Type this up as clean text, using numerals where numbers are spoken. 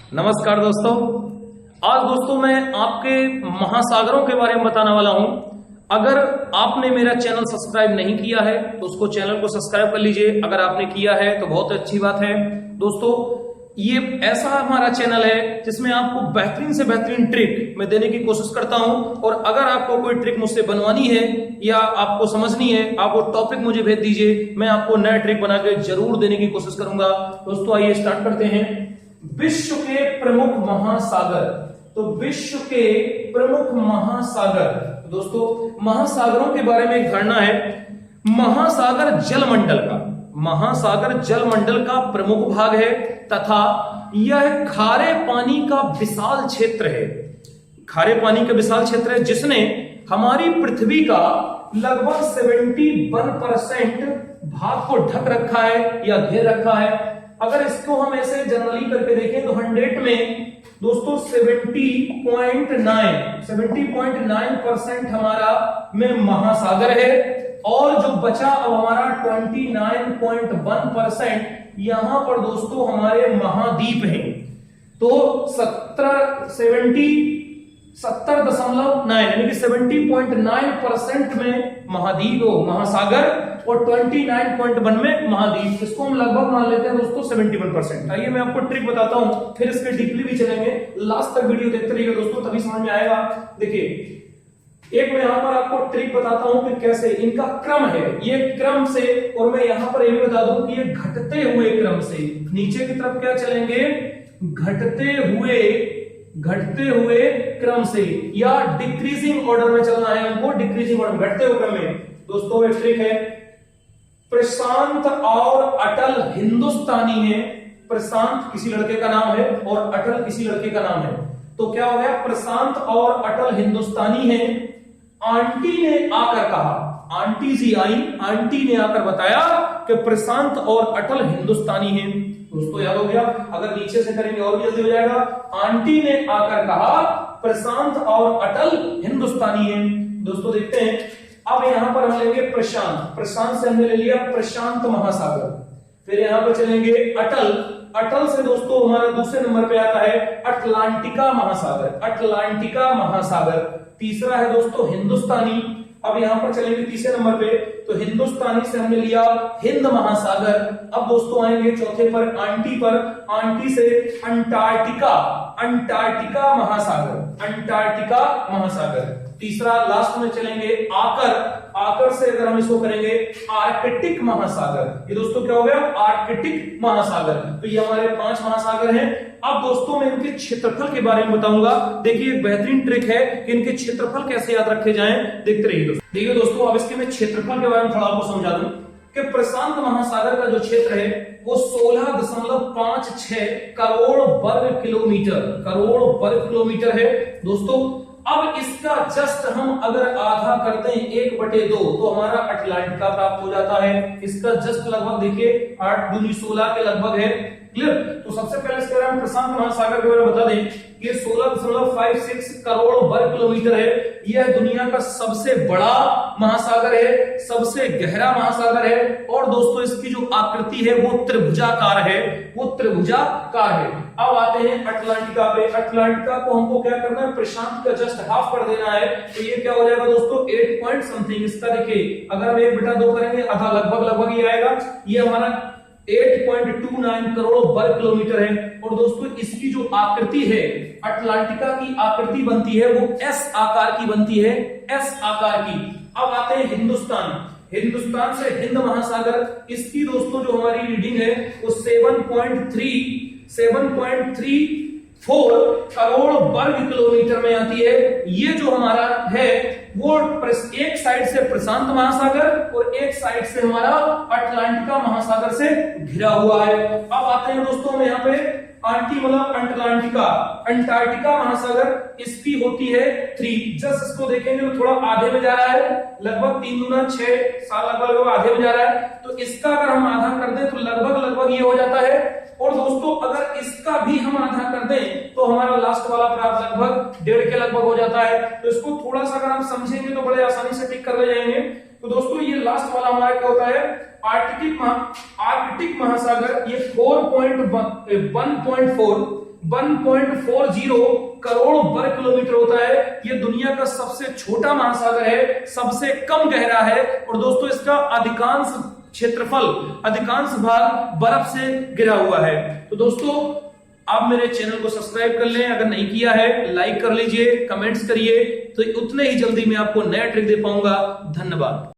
नमस्कार दोस्तों। आज दोस्तों मैं आपके महासागरों के बारे में बताने वाला हूं। अगर आपने मेरा चैनल सब्सक्राइब नहीं किया है तो उसको चैनल को सब्सक्राइब कर लीजिए। अगर आपने किया है तो बहुत अच्छी बात है। दोस्तों ये ऐसा हमारा चैनल है जिसमें आपको बेहतरीन से बेहतरीन ट्रिक मैं देने की कोशिश करता हूं। और अगर आपको कोई ट्रिक मुझसे बनवानी है या आपको समझनी है, आप वो टॉपिक मुझे भेज दीजिए, मैं आपको नया ट्रिक बना के जरूर देने की कोशिश करूंगा। दोस्तों आइए स्टार्ट करते हैं। विश्व के प्रमुख महासागर। तो विश्व के प्रमुख महासागर, दोस्तों महासागरों के बारे में एक धारणा है। महासागर जलमंडल का, महासागर जलमंडल का प्रमुख भाग है तथा यह खारे पानी का विशाल क्षेत्र है। खारे पानी का विशाल क्षेत्र है जिसने हमारी पृथ्वी का लगभग 71% भाग को ढक रखा है या घेर रखा है। अगर इसको हम ऐसे जनरली करके देखें तो 100 में दोस्तों 70.9% हमारा में महासागर है और जो बचा अब हमारा 29.1% यहां पर दोस्तों हमारे महाद्वीप हैं। तो 70.9 यानी कि 70.9% में महाद्वीप हो महासागर और 29.1 में महाद्वीप। इसको हम लगभग मान लेते हैं दोस्तों 71%। आइए मैं आपको ट्रिक बताता हूं, फिर इसके डीपली भी चलेंगे। लास्ट तक वीडियो देखते रहिएगा दोस्तों, तभी समझ में आएगा। देखिए एक मैं यहां पर आपको ट्रिक बताता हूं कि कैसे इनका क्रम है, ये क्रम से, और मैं यहां पर ये भी बता दूं कि ये घटते हुए क्रम से नीचे की तरफ क्या चलेंगे, घटते हुए क्रम से या डिक्रीजिंग ऑर्डर में चलना है हमको। डिक्रीजिंग ऑर्डर, घटते हुए क्रम में। दोस्तों एक ट्रिक है, प्रशांत और अटल हिंदुस्तानी है। प्रशांत किसी लड़के का नाम है और अटल किसी लड़के का नाम है। तो क्या हो गया, प्रशांत और अटल हिंदुस्तानी है। आंटी ने आकर कहा, आंटी जी आई, आंटी ने आकर बताया कि प्रशांत और अटल हिंदुस्तानी हैं। दोस्तों याद हो गया, अगर नीचे से करेंगे और भी जल्दी हो जाएगा। आंटी ने आकर कहा प्रशांत और अटल हिंदुस्तानी हैं। दोस्तों देखते हैं, अब यहां पर हम लेंगे प्रशांत। प्रशांत से हमने ले लिया प्रशांत महासागर। फिर यहां पर चलेंगे अटल। अटल से दोस्तों हमारा दूसरे नंबर पे आता है अटलांटिका महासागर। अटलांटिका महासागर। तीसरा है दोस्तों हिंदुस्तानी। अब यहां पर चलेंगे तीसरे नंबर पे, तो हिंदुस्तानी से हमने लिया हिंद महासागर। अब दोस्तों आएंगे चौथे पर आंटी पर। आंटी से अंटार्कटिका, अंटार्कटिका महासागर, अंटार्कटिका महासागर। तीसरा लास्ट में चलेंगे आकर। आकर से अगर हम इसको करेंगे आर्कटिक महासागर। ये दोस्तों क्या हो गया, आर्कटिक महासागर। तो ये हमारे 5 महासागर हैं। अब दोस्तों मैं इनके क्षेत्रफल के बारे में बताऊंगा। देखिए एक बेहतरीन ट्रिक है कि इनके क्षेत्रफल कैसे याद रखे जाएं, देखते रहिए दोस्तों। देखिए दोस्तों अब इसके मैं क्षेत्रफल के बारे में थोड़ा आपको समझा दूं कि प्रशांत महासागर का जो क्षेत्र है वो 16.56 करोड़ वर्ग किलोमीटर, करोड़ वर्ग किलोमीटर है दोस्तों। अब इसका जस्ट हम अगर आधा कर दें 1/2 तो हमारा अटलांटिका प्राप्त हो जाता है। इसका जस्ट लगभग देखिए 8 दूनी 16 के लगभग है। क्लियर। तो सबसे पहले इसके बारे में प्रशांत महासागर के बारे में बता दें, ये 16.56 करोड़ वर्ग किलोमीटर है। यह दुनिया का सबसे बड़ा महासागर है, सबसे गहरा महासागर है। और दोस्तों इसकी जो आकृति है वो त्रिभुजाकार है, वो त्रिभुजाकार है। अब आते हैं अटलांटिका पे। अटलांटिका को हमको क्या करना है, प्रशांत का जस्ट हाफ कर देना है। तो ये क्या हो जाएगा दोस्तों 8 पॉइंट समथिंग। इसका देखिए अगर हम 1/2 करेंगे आधा लगभग ये आएगा। ये हमारा 8.29 करोड़ वर्ग किलोमीटर है। और दोस्तों इसकी जो आकृति है, अटलांटिका की आकृति बनती है वो एस आकार की बनती है, एस आकार की। अब आते हैं हिंदुस्तान। हिंदुस्तान से हिंद महासागर, इसकी दोस्तों जो हमारी रीडिंग है वो 7.34 करोड़ वर्ग किलोमीटर में आती है। ये जो हमारा है वो एक साइड से प्रशांत महासागर और एक साइड से हमारा अटलांटिका महासागर से घिरा हुआ है। अब आते हैं दोस्तों हम यहाँ पे आंटी मतलब अटलांटिका, अंटार्कटिका महासागर, इसकी होती है 3। जस्ट इसको देखेंगे तो थोड़ा आधे में जा रहा है, लगभग 3 दूना 6 साल लगभग आधे में जा रहा है। तो इसका अगर हम आधा कर दें तो लगभग ये हो जाता है। और दोस्तों अगर इसका भी हम आधा कर दें तो हमारा लास्ट वाला प्राप्त लगभग 1.5 के लगभग हो जाता है। तो इसको थोड़ा सा अगर हम समझेंगे तो बड़े आसानी से टिक कर ले जाएंगे। तो दोस्तों ये लास्ट वाला हमारा क्या होता है, आर्कटिक महासागर, ये 4.1.4 1.40 करोड़ वर्ग किलोमीटर होता है। यह दुनिया का सबसे छोटा महासागर है, सबसे कम गहरा है, और दोस्तों इसका अधिकांश क्षेत्रफल, अधिकांश भाग बर्फ से घिरा हुआ है। तो दोस्तों आप मेरे चैनल को सब्सक्राइब कर लें, अगर नहीं किया है लाइक कर लीजिए, कमेंट्स करिए, तो उतने ही जल्दी मैं आपको नया ट्रिक दे पाऊंगा। धन्यवाद।